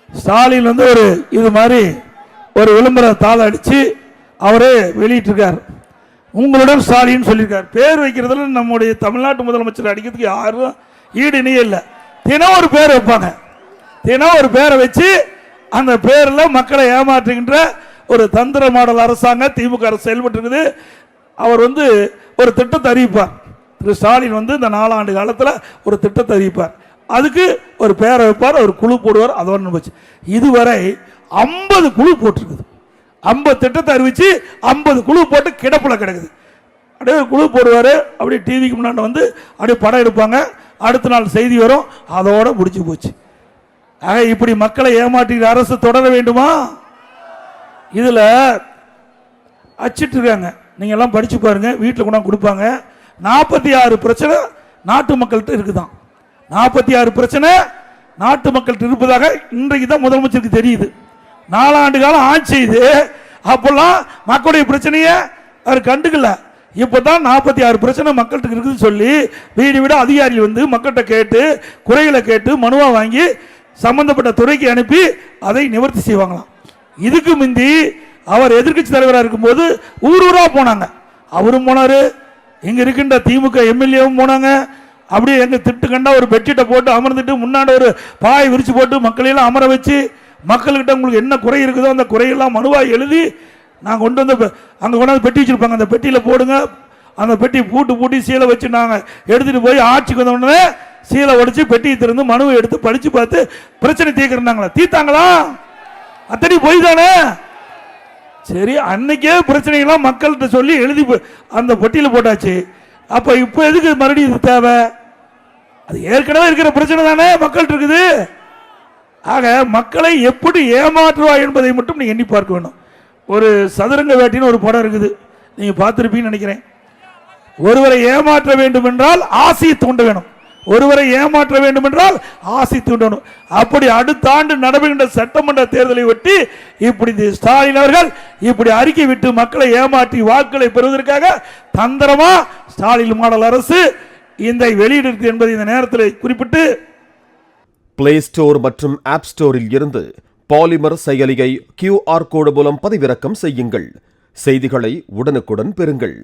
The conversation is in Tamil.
ஸ்டாலின் வந்து ஒரு இது மாதிரி ஒரு விளம்பர தாள் அடிச்சு அவரே வெளியிட்டிருக்கார். உங்களுடன் ஸ்டாலின் சொல்லியிருக்கார். பேர் வைக்கிறதுல நம்முடைய தமிழ்நாட்டு முதலமைச்சர் அடிக்கிறதுக்கு யாரும் ஈடு இணையே இல்லை. தினம் ஒரு பேர் வைப்பாங்க. தினம் ஒரு பேரை வச்சு அந்த பேரில் மக்களை ஏமாற்றுகின்ற ஒரு தந்திர மாடல் அரசாங்கம் திமுக அரசு செயல்பட்டு இருக்குது. அவர் வந்து ஒரு திட்டத்தை அறிவிப்பார். திரு ஸ்டாலின் வந்து இந்த 4 ஆண்டு காலத்தில் ஒரு திட்டத்தை அறிவிப்பார். அதுக்கு ஒரு பேரை வைப்பார், ஒரு குழு போடுவார். அதோட போச்சு. இதுவரை 50 குழு போட்டிருக்குது. 50 திட்டத்தை அறிவிச்சு 50 குழு போட்டு கிடப்பில் கிடக்குது. அப்படியே குழு போடுவார். அப்படியே டிவிக்கு முன்னாடி வந்து அப்படியே படம் எடுப்பாங்க. அடுத்த நாள் செய்தி வரும். அதோட முடிச்சு போச்சு. ஆக இப்படி மக்களை ஏமாற்றுகிற அரசு தொடர வேண்டுமா? இதில் அச்சிட்டு இருக்காங்க. நீங்க எல்லாம் படிச்சு பாருங்க. வீட்டில் கொண்டு கொடுப்பாங்க. 46 பிரச்சனை நாட்டு மக்கள்கிட்ட இருக்குதான். 46 பிரச்சனை நாட்டு மக்கள்கிட்ட இருப்பதாக இன்றைக்கு தான் முதலமைச்சருக்கு தெரியுது. 4 ஆண்டு காலம் ஆட்சி இது. அப்பெல்லாம் மக்களுடைய பிரச்சனையை அவர் கண்டுக்கல. இப்போதான் 46 பிரச்சனை மக்கள்கிட்ட இருக்குதுன்னு சொல்லி வீடு வீடு அதிகாரிகள் வந்து மக்கள்கிட்ட கேட்டு குறைகளை கேட்டு மனுவா வாங்கி சம்பந்தப்பட்ட துறைக்கு அனுப்பி அதை நிவர்த்தி செய்வாங்களாம். இதுக்கு முந்தி அவர் எதிர்கட்சி தலைவராக இருக்கும்போது ஊரூரா போனாங்க. அவரும் போனாரு, இங்க இருக்கின்ற திமுக எம்எல்ஏவும் போனாங்க. அப்படியே எங்க திட்டு கண்டா ஒரு பெட்ஷீட்டை போட்டு அமர்ந்துட்டு முன்னாடி ஒரு பாய் விரிச்சு போட்டு மக்களையெல்லாம் அமர வச்சு மக்கள்கிட்ட உங்களுக்கு என்ன குறை இருக்குதோ அந்த குறையெல்லாம் மனுவாக எழுதி நாங்கள் கொண்டு வந்து அங்கே கொண்டாந்து பெட்டி வச்சிருப்பாங்க. அந்த பெட்டியில் போடுங்க. அந்த பெட்டி பூட்டி சீலை வச்சு நாங்கள் எடுத்துகிட்டு போய் ஆட்சிக்கு வந்த உடனே சீலை உடைச்சு பெட்டியை திறந்து மனுவை எடுத்து படித்து பார்த்து பிரச்சனை தீர்க்கிறாங்களா? தீர்த்தாங்களா? அத்தனை போய் தானே. சரி, அன்னைக்கே பிரச்சனைகள்லாம் மக்கள்கிட்ட சொல்லி எழுதி அந்த பெட்டியில் போட்டாச்சு. அப்போ இப்போ எதுக்கு மறுபடியும் இது தேவை? அது ஏற்கனவே இருக்கிற பிரச்சனை தானே மக்கள்கிட்ட இருக்குது. ஆக மக்களை எப்படி ஏமாற்றுவா என்பதை மட்டும் நீங்க எண்ணி பார்க்க வேணும். ஒரு சதுரங்க வேட்டின்னு ஒரு படம் இருக்குது, நீங்க பார்த்திருப்பீங்கன்னு நினைக்கிறேன். ஒருவரை ஏமாற்ற வேண்டும் என்றால் ஆசையை தூண்ட வேணும். ஒருவரை ஏமாற்ற வேண்டும் என்றால் ஆசை தூண்டணும். அப்படி அடுத்த ஆண்டு நடைபெறுகின்ற சட்டமன்ற தேர்தலை ஒட்டி இப்படி ஸ்டாலின் அவர்கள் இப்படி அறிக்கை விட்டு மக்களை ஏமாற்றி வாக்குகளை பெறுவதற்காக தந்திரமா ஸ்டாலின் மாடல் அரசு இந்த வெளியிடு என்பதை இந்த நேரத்தில் குறிப்பிட்டு பிளே ஸ்டோர் மற்றும் ஆப் ஸ்டோரில் இருந்து பாலிமர் செயலியை QR கோடு மூலம் பதிவிறக்கம் செய்யுங்கள். செய்திகளை உடனுக்குடன் பெறுங்கள்.